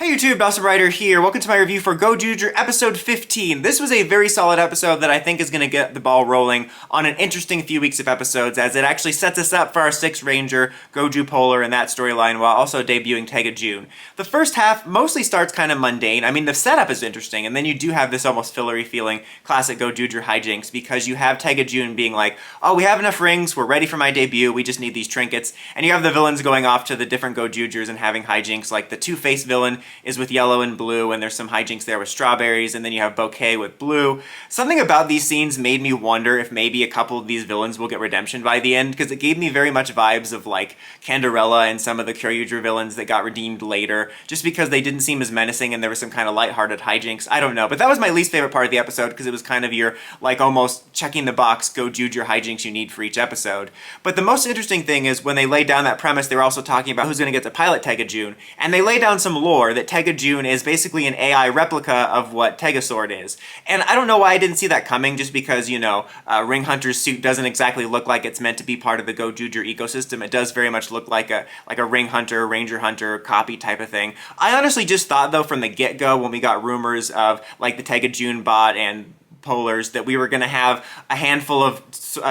Hey YouTube, Dawson Ryder here. Welcome to my review for Gozyuger Episode 15. This was a very solid episode that I think is going to get the ball rolling on an interesting few weeks of episodes, as it actually sets us up for our 6th Ranger, Gozyu Polar, in that storyline, while also debuting Tega June. The first half mostly starts kind of mundane. I mean, the setup is interesting, and then you do have this almost fillery feeling classic Gozyuger hijinks, because you have Tega June being like, oh, we have enough rings, we're ready for my debut, we just need these trinkets, and you have the villains going off to the different Gozyugers and having hijinks, like the Two-Face villain is with yellow and blue, and there's some hijinks there with strawberries, and then you have Bouquet with blue. Something about these scenes made me wonder if maybe a couple of these villains will get redemption by the end, because it gave me very much vibes of like Canderella and some of the Gozyuger villains that got redeemed later, just because they didn't seem as menacing and there was some kind of lighthearted hijinks. I don't know, but that was my least favorite part of the episode, because it was kind of your, like, almost checking the box Gozyuger hijinks you need for each episode. But the most interesting thing is when they laid down that premise, they were also talking about who's going to get to pilot Tega June, and they lay down some lore that Tega June is basically an AI replica of what Tega Sword is. And I don't know why I didn't see that coming, just because, you know, Ring Hunter's suit doesn't exactly look like it's meant to be part of the Gozyuger ecosystem. It does very much look like a Ring Hunter, Ranger Hunter copy type of thing. I honestly just thought, though, from the get-go, when we got rumors of, like, the Tega June bot and Polars, that we were going to have a handful of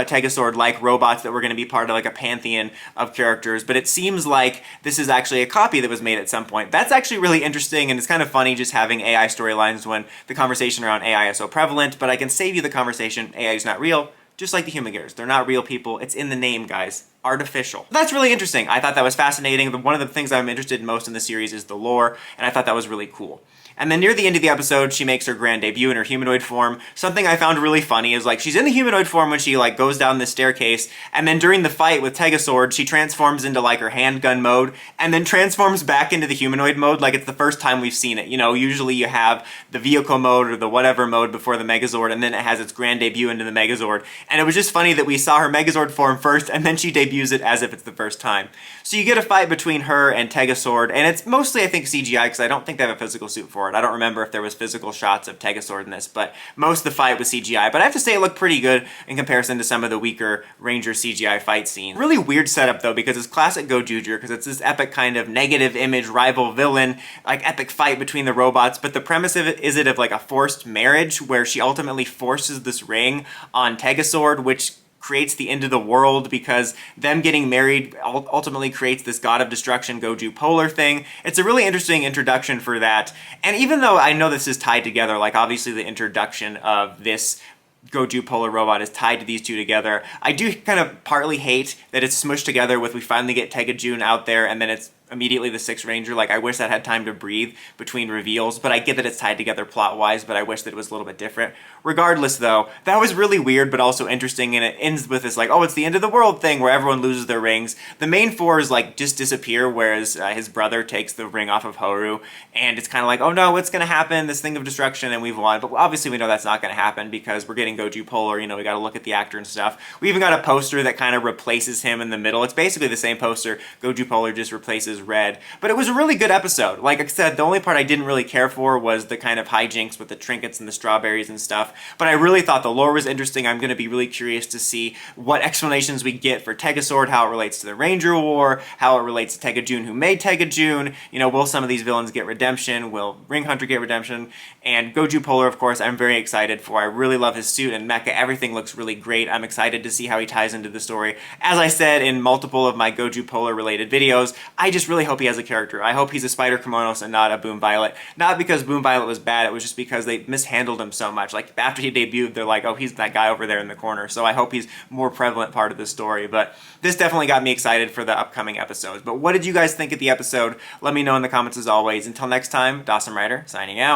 Tega Sword-like robots that were going to be part of like a pantheon of characters, but it seems like this is actually a copy that was made at some point. That's actually really interesting, and it's kind of funny just having AI storylines when the conversation around AI is so prevalent, but I can save you the conversation. AI is not real, just like the human gears. They're not real people. It's in the name, guys. Artificial. That's really interesting. I thought that was fascinating. One of the things I'm interested in most in the series is the lore, and I thought that was really cool. And then near the end of the episode, she makes her grand debut in her humanoid form. Something I found really funny is, like, she's in the humanoid form when she, like, goes down this staircase, and then during the fight with Tega Sword, she transforms into, like, her handgun mode, and then transforms back into the humanoid mode like it's the first time we've seen it. You know, usually you have the vehicle mode or the whatever mode before the Megazord, and then it has its grand debut into the Megazord. And it was just funny that we saw her Megazord form first, and then she debuts it as if it's the first time. So you get a fight between her and Tega Sword, and it's mostly, I think, CGI, because I don't think they have a physical suit for it. I don't remember if there was physical shots of Tega Sword in this, but most of the fight was CGI. But I have to say it looked pretty good in comparison to some of the weaker Ranger CGI fight scenes. Really weird setup, though, because it's classic Gozyuger, because it's this epic kind of negative image rival villain, like epic fight between the robots, but the premise of it is of like a forced marriage, where she ultimately forces this ring on Tega Sword, which creates the end of the world, because them getting married ultimately creates this god of destruction Gozyu Polar thing. It's a really interesting introduction for that. And even though I know this is tied together, like obviously the introduction of this Gozyu Polar robot is tied to these two together, I do kind of partly hate that it's smushed together with we finally get Tega June out there and then it's immediately the 6th Ranger. Like, I wish that had time to breathe between reveals, but I get that it's tied together plot-wise, but I wish that it was a little bit different. Regardless, though, that was really weird, but also interesting, and it ends with this, like, oh, it's the end of the world thing, where everyone loses their rings. The main four is, like, just disappear, whereas his brother takes the ring off of Horu, and it's kind of like, oh no, what's gonna happen? This thing of destruction, and we've won. But obviously we know that's not gonna happen, because we're getting Gozyu Polar, you know, we gotta look at the actor and stuff. We even got a poster that kind of replaces him in the middle. It's basically the same poster. Gozyu Polar just replaces Red. But it was a really good episode. Like I said, the only part I didn't really care for was the kind of hijinks with the trinkets and the strawberries and stuff. But I really thought the lore was interesting. I'm going to be really curious to see what explanations we get for Tega Sword, how it relates to the Ranger War, how it relates to Tega June, who made Tega June. You know, will some of these villains get redemption? Will Ring Hunter get redemption? And Gozyu Polar, of course, I'm very excited for. I really love his suit and mecha. Everything looks really great. I'm excited to see how he ties into the story. As I said in multiple of my Gozyu Polar related videos, I just really hope he has a character. I hope he's a Spider Kimonos and not a Boom Violet. Not because Boom Violet was bad, it was just because they mishandled him so much. Like, after he debuted, they're like, oh, he's that guy over there in the corner. So I hope he's more prevalent part of the story. But this definitely got me excited for the upcoming episodes. But what did you guys think of the episode? Let me know in the comments as always. Until next time, Dawson Ryder, signing out.